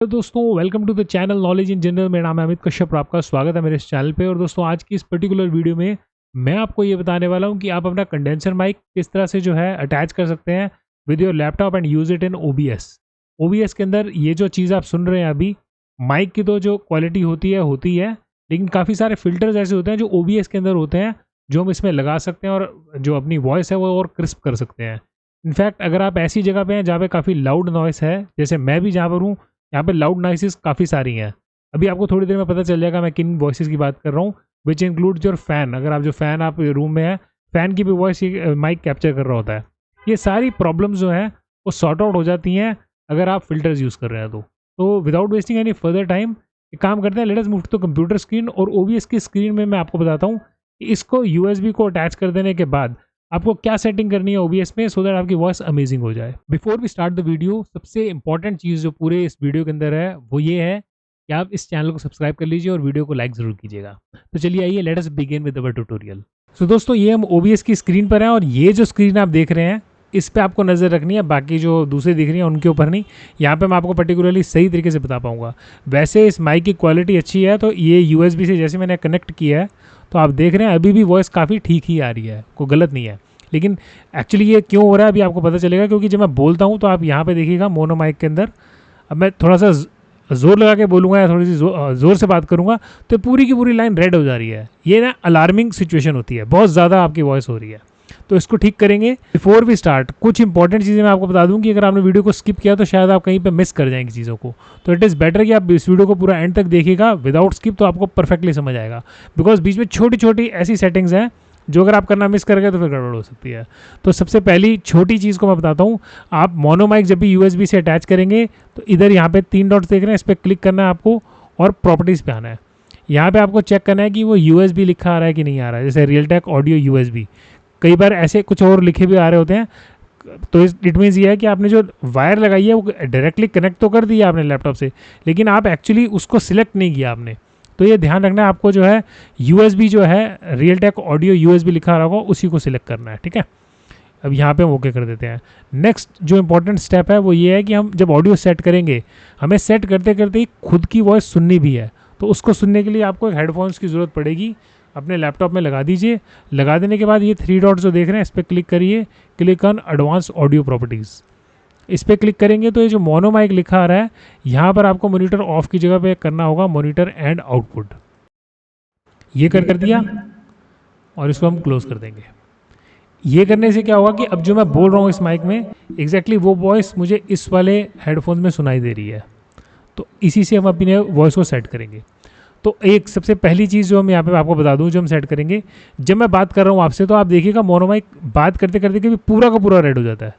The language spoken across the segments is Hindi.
तो दोस्तों welcome to the channel knowledge in general. मेरा नाम है अमित कश्यप और आपका स्वागत है मेरे इस चैनल पे। और दोस्तों आज की इस पर्टिकुलर वीडियो में मैं आपको ये बताने वाला हूँ कि आप अपना कंडेंसर माइक किस तरह से जो है अटैच कर सकते हैं with your laptop and use it in OBS। OBS के अंदर ये जो चीज़ आप सुन रहे हैं अभी, माइक की तो जो क्वालिटी होती है, लेकिन काफ़ी सारे फिल्टर्स ऐसे होते हैं जो OBS के अंदर होते हैं जो हम इसमें लगा सकते हैं और जो अपनी वॉइस है वो और क्रिस्प कर सकते हैं। इनफैक्ट अगर आप ऐसी जगह पे हैं जहाँ पे काफ़ी लाउड नॉइस है, जैसे मैं भी जहाँ पर हूँ, यहाँ पे लाउड नॉइसेस काफ़ी सारी हैं। अभी आपको थोड़ी देर में पता चल जाएगा मैं किन वॉइसेस की बात कर रहा हूँ, विच इंक्लूड्स योर फैन। अगर आप जो फ़ैन आप रूम में है, फ़ैन की भी वॉइस माइक कैप्चर कर रहा होता है। ये सारी प्रॉब्लम्स जो हैं वो सॉर्ट आउट हो जाती हैं अगर आप फिल्टर्स यूज़ कर रहे हैं तो without wasting any further time एक काम करते हैं, let us move to computer screen. और OBS की स्क्रीन में मैं आपको बताता हूँ कि इसको USB को अटैच कर देने के बाद आपको क्या सेटिंग करनी है OBS में सो दैट आपकी वॉइस अमेजिंग हो जाए। Before we start the video, सबसे इंपॉर्टेंट चीज़ जो पूरे इस वीडियो के अंदर है वो ये है कि आप इस चैनल को सब्सक्राइब कर लीजिए और वीडियो को लाइक ज़रूर कीजिएगा। तो चलिए आइए, let us begin with our tutorial. So दोस्तों, ये हम OBS की स्क्रीन पर हैं और ये जो स्क्रीन आप देख रहे हैं इस पे आपको नज़र रखनी है, बाकी जो दूसरी दिख रही है उनके ऊपर नहीं। यहाँ पे मैं आपको पर्टिकुलरली सही तरीके से बता पाऊंगा। वैसे इस माइक की क्वालिटी अच्छी है, तो ये USB से जैसे मैंने कनेक्ट किया है तो आप देख रहे हैं अभी भी वॉइस काफ़ी ठीक ही आ रही है, कोई गलत नहीं है। लेकिन एक्चुअली ये क्यों हो रहा है अभी आपको पता चलेगा, क्योंकि जब मैं बोलता हूँ तो आप यहाँ पे देखिएगा मोनो माइक के अंदर, अब मैं थोड़ा सा ज़ोर लगा के बोलूँगा या थोड़ी सी ज़ोर से बात करूँगा तो पूरी की पूरी लाइन रेड हो जा रही है। ये ना अलार्मिंग सिचुएशन होती है, बहुत ज़्यादा आपकी वॉइस हो रही है। तो इसको ठीक करेंगे। बिफोर वी स्टार्ट कुछ इंपॉर्टेंट चीज़ें मैं आपको बता दूं कि अगर आपने वीडियो को स्किप किया तो शायद आप कहीं पे मिस कर जाएंगे चीज़ों को। तो इट इज़ बेटर कि आप इस वीडियो को पूरा एंड तक देखिएगा विदाउट स्किप, तो आपको परफेक्टली समझ आएगा। बिकॉज बीच में छोटी छोटी ऐसी सेटिंग्स हैं जो अगर आप करना मिस कर गए तो फिर गड़बड़ हो सकती है। तो सबसे पहली छोटी चीज़ को मैं बताता हूँ, आप मोनो माइक जब भी USB से अटैच करेंगे तो इधर यहाँ पे 3 डॉट्स देख रहे हैं, इस पर क्लिक करना है आपको और प्रॉपर्टीज़ पे आना है। यहाँ पे आपको चेक करना है कि वो USB लिखा आ रहा है कि नहीं आ रहा है, जैसे रियलटेक ऑडियो USB। कई बार ऐसे कुछ और लिखे भी आ रहे होते हैं, तो इट मीन्स ये है कि आपने जो वायर लगाई है वो डायरेक्टली कनेक्ट तो कर दिया आपने लैपटॉप से, लेकिन आप एक्चुअली उसको सिलेक्ट नहीं किया आपने। तो ये ध्यान रखना है आपको, जो है USB जो है रियलटेक ऑडियो USB लिखा रहा होगा उसी को सिलेक्ट करना है, ठीक है। अब यहाँ पे हम ओके कर देते हैं। नेक्स्ट जो इंपॉर्टेंट स्टेप है वो ये है कि हम जब ऑडियो सेट करेंगे, हमें सेट करते करते ही खुद की वॉइस सुननी भी है। तो उसको सुनने के लिए आपको एक हेडफोन्स की ज़रूरत पड़ेगी। अपने लैपटॉप में लगा दीजिए। लगा देने के बाद ये 3 डॉट्स जो देख रहे हैं इस पर क्लिक करिए, click on advance audio properties. इस पर क्लिक करेंगे तो ये जो मोनो माइक लिखा आ रहा है यहाँ पर आपको मॉनिटर ऑफ की जगह पे करना होगा मॉनिटर एंड आउटपुट। ये कर दिया और इसको हम क्लोज कर देंगे। ये करने से क्या होगा कि अब जो मैं बोल रहा हूँ इस माइक में एग्जैक्टली वो वॉइस मुझे इस वाले हेडफोन में सुनाई दे रही है। तो इसी से हम अपने वॉइस को सेट करेंगे। तो एक सबसे पहली चीज़ जो हम यहाँ पे आपको बता दूँ, जो हम सेट करेंगे, जब मैं बात कर रहा हूँ आपसे तो आप देखिएगा मोनो माइक बात करते करते कभी पूरा का पूरा रेड हो जाता है।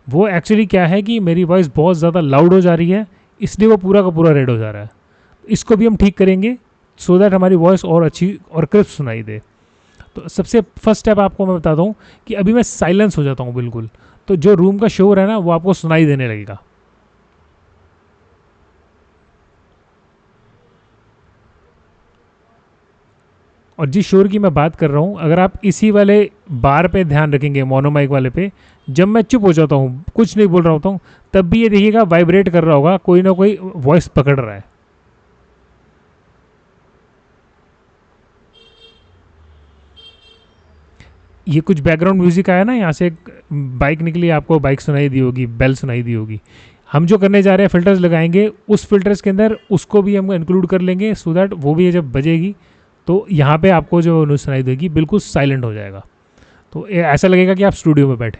वो एक्चुअली क्या है कि मेरी वॉइस बहुत ज़्यादा लाउड हो जा रही है, इसलिए वो पूरा का पूरा रेड हो जा रहा है। इसको भी हम ठीक करेंगे सो दैट हमारी वॉइस और अच्छी और क्रिस्प सुनाई दे। तो सबसे फर्स्ट स्टेप आपको मैं बताता हूँ कि अभी मैं साइलेंस हो जाता हूँ बिल्कुल, तो जो रूम का शोर है ना वो आपको सुनाई देने लगेगा। और जिस शोर की मैं बात कर रहा हूँ, अगर आप इसी वाले बार पे ध्यान रखेंगे मोनो माइक वाले पे, जब मैं चुप हो जाता हूँ कुछ नहीं बोल रहा होता हूँ तब भी ये देखिएगा वाइब्रेट कर रहा होगा, कोई ना कोई वॉइस पकड़ रहा है। ये कुछ बैकग्राउंड म्यूजिक आया ना, यहाँ से एक बाइक निकली, आपको बाइक सुनाई दी होगी, बेल सुनाई दी होगी। हम जो करने जा रहे हैं फिल्टर्स लगाएंगे, उस फिल्टर्स के अंदर उसको भी हम इंक्लूड कर लेंगे सो दैट वो भी जब बजेगी तो यहाँ पे आपको जो न्यूज़ सुनाई देगी बिल्कुल साइलेंट हो जाएगा। तो ऐसा लगेगा कि आप स्टूडियो में बैठे।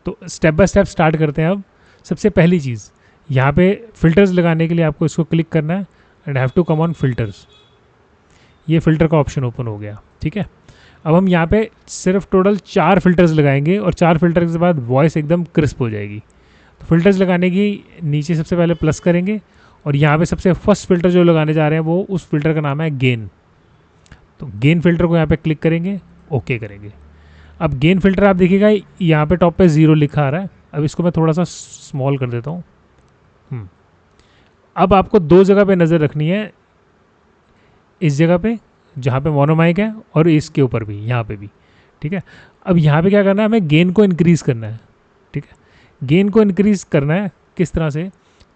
तो स्टेप बाय स्टेप स्टार्ट करते हैं। अब सबसे पहली चीज़, यहाँ पे फिल्टर्स लगाने के लिए आपको इसको क्लिक करना है and have to come on filters. ये फ़िल्टर का ऑप्शन ओपन हो गया, ठीक है। अब हम यहाँ पे सिर्फ टोटल 4 फिल्टर्स लगाएंगे और 4 फिल्टर के बाद वॉइस एकदम क्रिस्प हो जाएगी। तो फिल्टर्स लगाने की नीचे सबसे पहले प्लस करेंगे और यहाँ पे सबसे फर्स्ट फिल्टर जो लगाने जा रहे हैं वो उस फिल्टर का नाम है गेन। तो गेन फिल्टर को यहाँ पे क्लिक करेंगे, ओके करेंगे। अब गेन फिल्टर आप देखिएगा यहाँ पे टॉप पे 0 लिखा आ रहा है। अब इसको मैं थोड़ा सा स्मॉल कर देता हूँ। अब आपको 2 जगह पे नज़र रखनी है, इस जगह पे जहाँ पे मोनो माइक है और इसके ऊपर भी, यहाँ पे भी, ठीक है। अब यहाँ पे क्या करना है, हमें गेन को इंक्रीज़ करना है, ठीक है। गेन को इंक्रीज़ करना है किस तरह से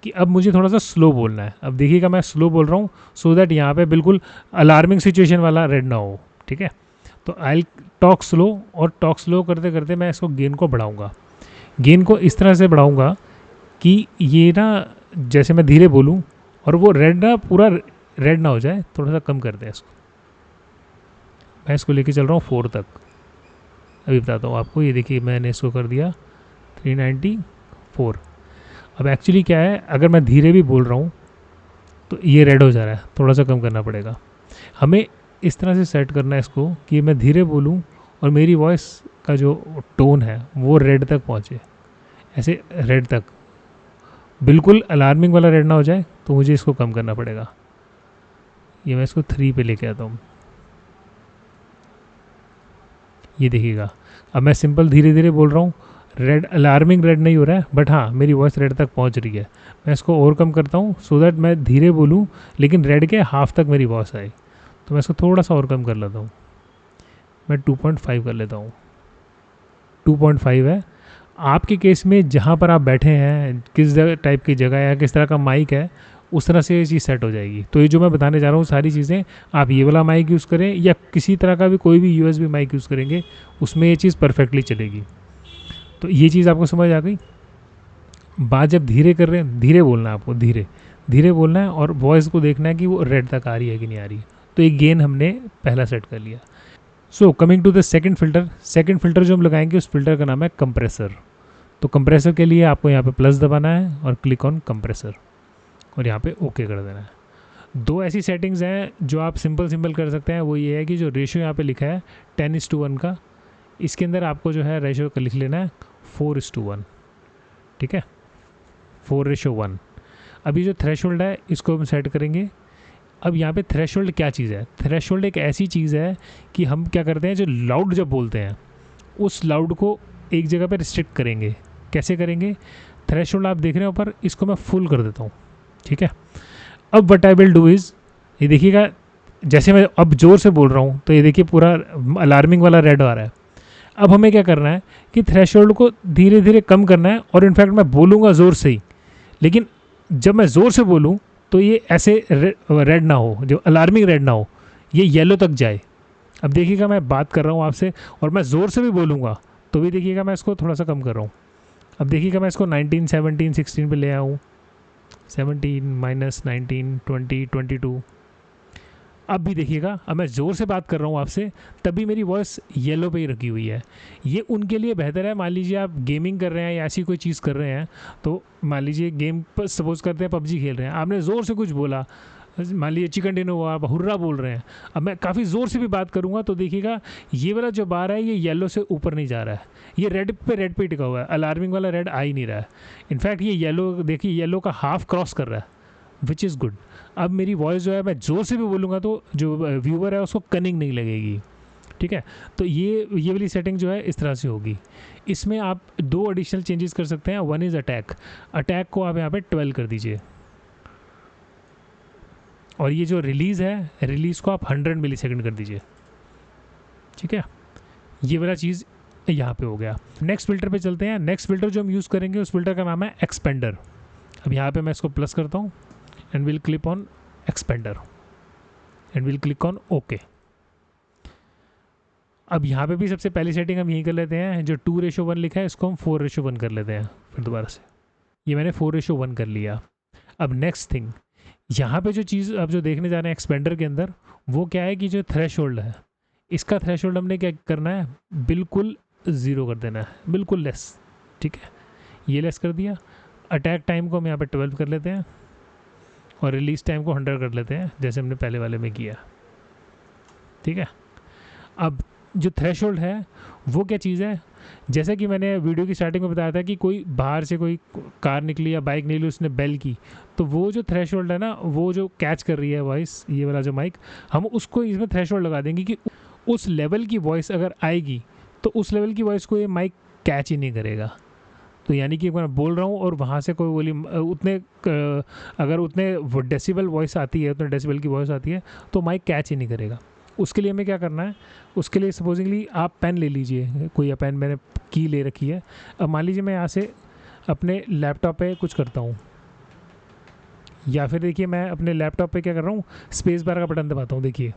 कि अब मुझे थोड़ा सा स्लो बोलना है। अब देखिएगा मैं स्लो बोल रहा हूँ सो दैट यहाँ पे बिल्कुल अलार्मिंग सिचुएशन वाला रेड ना हो, ठीक है। तो आई टॉक स्लो, और टॉक स्लो करते करते मैं इसको गेन को बढ़ाऊँगा। गेन को इस तरह से बढ़ाऊँगा कि ये ना जैसे मैं धीरे बोलूँ और वो रेड ना पूरा रेड ना हो जाए, थोड़ा सा कम कर दें इसको। मैं इसको लेके चल रहा हूँ 4 तक। अभी बताता हूँ आपको, ये देखिए मैंने इसको कर दिया 394। अब एक्चुअली क्या है, अगर मैं धीरे भी बोल रहा हूँ तो ये रेड हो जा रहा है, थोड़ा सा कम करना पड़ेगा हमें। इस तरह से सेट करना है इसको कि मैं धीरे बोलूँ और मेरी वॉइस का जो टोन है वो रेड तक पहुँचे, ऐसे रेड तक, बिल्कुल अलार्मिंग वाला रेड ना हो जाए, तो मुझे इसको कम करना पड़ेगा। ये मैं इसको 3 पे लेके आता हूँ। ये देखिएगा अब मैं सिंपल धीरे धीरे बोल रहा हूँ, रेड अलार्मिंग रेड नहीं हो रहा है, बट हाँ मेरी वॉइस रेड तक पहुँच रही है। मैं इसको और कम करता हूँ सो दैट मैं धीरे बोलूँ लेकिन रेड के हाफ तक मेरी वॉइस आए। तो मैं इसको थोड़ा सा और कम कर लेता हूँ, मैं 2.5 कर लेता हूँ। 2.5 है। आपके केस में जहाँ पर आप बैठे हैं, किस टाइप की जगह या किस तरह का माइक है, उस तरह से ये चीज़ सेट हो जाएगी। तो ये जो मैं बताने जा रहा हूँ सारी चीज़ें, आप ये वाला माइक यूज़ करें या किसी तरह का भी कोई भी USB माइक यूज़ करेंगे, उसमें ये चीज़ परफेक्टली चलेगी। तो ये चीज़ आपको समझ आ गई। बात जब धीरे कर रहे हैं, धीरे बोलना है आपको, धीरे धीरे बोलना है और वॉइस को देखना है कि वो रेड तक आ रही है कि नहीं आ रही। तो ये गेन हमने पहला सेट कर लिया। So coming to the second filter. Second filter जो हम लगाएंगे उस फिल्टर का नाम है कंप्रेसर। तो कंप्रेसर के लिए आपको यहाँ पे प्लस दबाना है और क्लिक ऑन कंप्रेसर, और यहाँ पे ओके कर देना है। दो ऐसी सेटिंग्स हैं जो आप सिंपल कर सकते हैं। वो ये है कि जो रेशियो यहाँ पे लिखा है 10:1 का, इसके अंदर आपको जो है रेशियो का लिख लेना है 4:1, ठीक है, 4:1। अभी जो थ्रेशोल्ड है इसको हम सेट करेंगे। अब यहाँ पे थ्रेशोल्ड क्या चीज़ है? थ्रेशोल्ड एक ऐसी चीज़ है कि हम क्या करते हैं, जो लाउड जब बोलते हैं उस लाउड को एक जगह पे रिस्ट्रिक्ट करेंगे। कैसे करेंगे? थ्रेशोल्ड आप देख रहे हैं ऊपर, इसको मैं फुल कर देता हूँ, ठीक है। अब what I will do is, ये देखिएगा जैसे मैं अब ज़ोर से बोल रहा हूँ तो ये देखिए पूरा अलार्मिंग वाला रेड आ रहा है। अब हमें क्या करना है कि थ्रेशोल्ड को धीरे धीरे कम करना है, और इनफैक्ट मैं बोलूँगा ज़ोर से ही, लेकिन जब मैं ज़ोर से बोलूँ तो ये ऐसे रेड ना हो, जो अलार्मिंग रेड ना हो, ये येलो तक जाए। अब देखिएगा मैं बात कर रहा हूँ आपसे और मैं ज़ोर से भी बोलूँगा तो भी देखिएगा मैं इसको थोड़ा सा कम कर रहा हूँ। अब देखिएगा मैं इसको 19, 17, 16 पे ले आया हूँ, 17 माइनस 19, 20, 22। अब भी देखिएगा, अब मैं ज़ोर से बात कर रहा हूँ आपसे, तभी मेरी वॉइस येलो पे ही रखी हुई है। ये उनके लिए बेहतर है। मान लीजिए आप गेमिंग कर रहे हैं या ऐसी कोई चीज़ कर रहे हैं, तो मान लीजिए गेम पर सपोज करते हैं PUBG खेल रहे हैं, आपने ज़ोर से कुछ बोला, मान लीजिए चिकन डिनर हुआ, आप हुर्रा बोल रहे हैं, अब मैं काफ़ी ज़ोर से भी बात करूँगा तो देखिएगा ये वाला जो बार है ये येलो से ऊपर नहीं जा रहा है, ये रेड पे टिका हुआ है, अलार्मिंग वाला रेड आ ही नहीं रहा है। इनफैक्ट ये येलो, देखिए येलो का हाफ क्रॉस कर रहा है, विच इज़ गुड। अब मेरी वॉइस जो है, मैं ज़ोर से भी बोलूँगा तो जो व्यूवर है उसको कनिंग नहीं लगेगी, ठीक है। तो ये वाली सेटिंग जो है इस तरह से होगी। इसमें आप दो एडिशनल चेंजेस कर सकते हैं। वन इज़ अटैक को आप यहाँ पे 12 कर दीजिए, और ये जो रिलीज़ है, रिलीज़ को आप 100 मिलीसेकंड कर दीजिए, ठीक है। ये वाला चीज़ यहाँ पे हो गया। नेक्स्ट फिल्टर पे चलते हैं। नेक्स्ट फिल्टर जो हम यूज़ करेंगे उस फिल्टर का नाम है एक्सपेंडर। अब यहाँ पे मैं इसको प्लस करता हूँ and will click on expander and will click on okay. अब यहाँ पे भी सबसे पहली सेटिंग हम यही कर लेते हैं, जो 2:1 लिखा है इसको हम 4:1 कर लेते हैं। फिर दोबारा से ये मैंने 4:1 कर लिया। अब नेक्स्ट थिंग, यहाँ पे जो चीज़ आप जो देखने जा रहे हैं एक्सपेंडर के अंदर, वो क्या है कि जो थ्रेशोल्ड है, इसका थ्रेशोल्ड हमने क्या करना है, बिल्कुल 0 कर देना है, बिल्कुल लेस, ठीक है। ये लेस कर दिया। अटैक टाइम को हम यहाँ पे 12 कर लेते हैं और रिलीज़ टाइम को 100 कर लेते हैं, जैसे हमने पहले वाले में किया, ठीक है। अब जो थ्रेशोल्ड है वो क्या चीज़ है, जैसा कि मैंने वीडियो की स्टार्टिंग में बताया था कि कोई बाहर से कोई कार निकली या बाइक निकली, उसने बेल की, तो वो जो थ्रेशोल्ड है ना, वो जो कैच कर रही है वॉइस, ये वाला जो माइक, हम उसको इसमें थ्रेशोल्ड लगा देंगे कि उस लेवल की वॉइस अगर आएगी तो उस लेवल की वॉइस को ये माइक कैच ही नहीं करेगा। तो यानी कि मैं बोल रहा हूँ और वहाँ से कोई बोली उतने अगर उतने डेसिबल वॉइस आती है, उतने डेसिबल की वॉइस आती है, तो माइक कैच ही नहीं करेगा। उसके लिए हमें क्या करना है, उसके लिए सपोजिंगली आप पेन ले लीजिए, कोई पेन मैंने की ले रखी है। अब मान लीजिए मैं यहाँ से अपने लैपटॉप पे कुछ करता हूँ, या फिर देखिए मैं अपने लैपटॉप पे क्या कर रहा हूँ, स्पेस बार का बटन दबाता हूँ। देखिए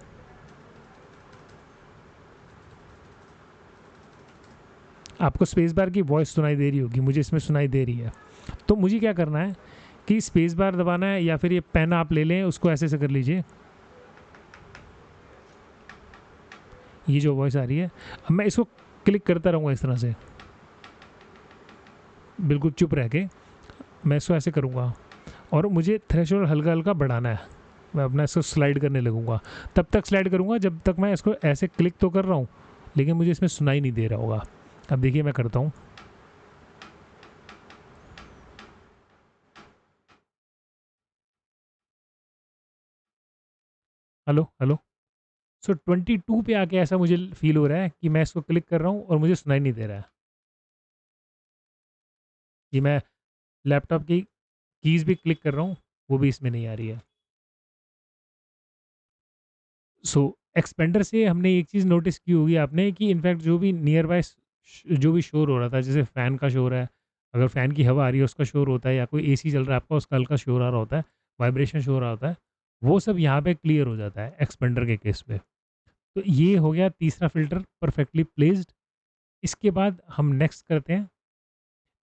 आपको स्पेस बार की वॉइस सुनाई दे रही होगी, मुझे इसमें सुनाई दे रही है। तो मुझे क्या करना है कि स्पेस बार दबाना है, या फिर ये पेन आप ले लें, उसको ऐसे ऐसे कर लीजिए। ये जो वॉइस आ रही है, अब मैं इसको क्लिक करता रहूँगा इस तरह से, बिल्कुल चुप रह के मैं इसको ऐसे करूँगा। और मुझे थ्रेशोल्ड हल्का हल्का बढ़ाना है। मैं अपना इसको स्लाइड करने लगूंगा, तब तक स्लाइड करूँगा जब तक मैं इसको ऐसे क्लिक तो कर रहा हूँ लेकिन मुझे इसमें सुनाई नहीं दे रहा होगा। अब देखिए मैं करता हूँ। Hello hello. सो 22 पे आके ऐसा मुझे फील हो रहा है कि मैं इसको क्लिक कर रहा हूँ और मुझे सुनाई नहीं दे रहा है। कि मैं लैपटॉप की कीज़ भी क्लिक कर रहा हूँ, वो भी इसमें नहीं आ रही है। सो एक्सपेंडर से हमने एक चीज़ नोटिस की होगी आपने, कि इनफैक्ट जो भी नियर बाय जो भी शोर हो रहा था, जैसे फ़ैन का शोर है, अगर फ़ैन की हवा आ रही है उसका शोर होता है, या कोई एसी चल रहा है आपका उसका हल्का शोर आ रहा होता है, वाइब्रेशन शोर आ रहा होता है, वो सब यहाँ पे क्लियर हो जाता है एक्सपेंडर के केस में। तो ये हो गया तीसरा फ़िल्टर परफेक्टली प्लेस्ड। इसके बाद हम नेक्स्ट करते हैं।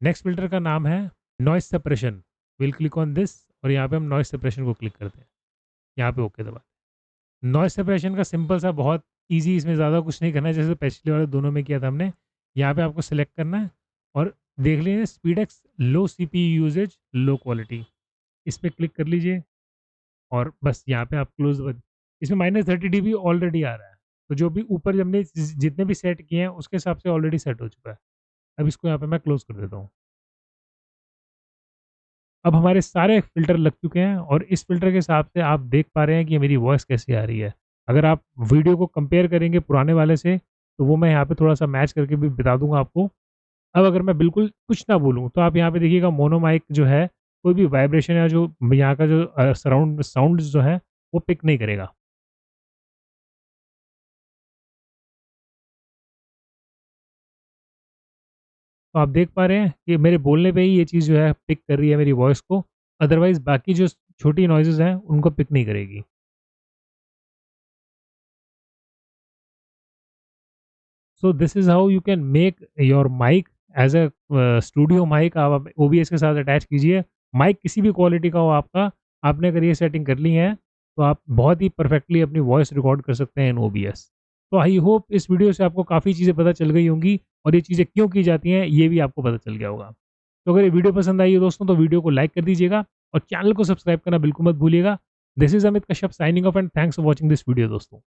नेक्स्ट फ़िल्टर का नाम है noise suppression. Will click on this, और यहाँ पे हम नॉइज़ सप्रेशन को क्लिक करते हैं। यहाँ पे ओके दबा। नॉइज़ सेपरेशन का सिंपल सा, बहुत ईज़ी, इसमें ज़्यादा कुछ नहीं करना है, जैसे पिछले वाले दोनों में किया था हमने। यहाँ पे आपको सेलेक्ट करना है और देख लीजिए स्पीडेक्स लो सीपीयू यूजेज लो क्वालिटी, इस पे क्लिक कर लीजिए। और बस यहाँ पे आप क्लोज, इसमें -30 dB ऑलरेडी आ रहा है। तो जो भी ऊपर हमने जितने भी सेट किए हैं उसके हिसाब से ऑलरेडी सेट हो चुका है। अब इसको यहाँ पे मैं क्लोज कर देता हूँ। अब हमारे सारे फ़िल्टर लग चुके हैं और इस फ़िल्टर के हिसाब से आप देख पा रहे हैं कि मेरी वॉइस कैसी आ रही है। अगर आप वीडियो को कंपेयर करेंगे पुराने वाले से, तो वो मैं यहाँ पे थोड़ा-सा मैच करके भी बता दूँगा आपको। अब अगर मैं बिल्कुल कुछ ना बोलूँ, तो आप यहाँ पे देखिएगा मोनो माइक जो है, कोई भी वाइब्रेशन या जो यहाँ का जो सराउंड साउंड्स जो है, वो पिक नहीं करेगा। तो आप देख पा रहे हैं कि मेरे बोलने पे ही ये चीज़ जो है पिक कर रही है मेरी वॉइस को, अदरवाइज़ बाकी जो छोटी नॉइज़ेज़ हैं, उनको पिक नहीं करेगी। So this is how you can make your mic as a studio mic. आप ओबीएस के साथ अटैच कीजिए। माइक किसी भी क्वालिटी का हो आपका, आपने अगर ये सेटिंग कर ली है, तो आप बहुत ही परफेक्टली अपनी वॉइस रिकॉर्ड कर सकते हैं इन ओबीएस। तो आई होप इस वीडियो से आपको काफ़ी चीज़ें पता चल गई होंगी, और ये चीज़ें क्यों की जाती हैं, ये भी आपको पता चल गया होगा। तो अगर ये वीडियो पसंद आई है दोस्तों, तो वीडियो को लाइक कर दीजिएगा और चैनल को सब्सक्राइब करना बिल्कुल मत भूलिएगा। This is Amit Kashyap signing off, and thanks for watching this video दोस्तों।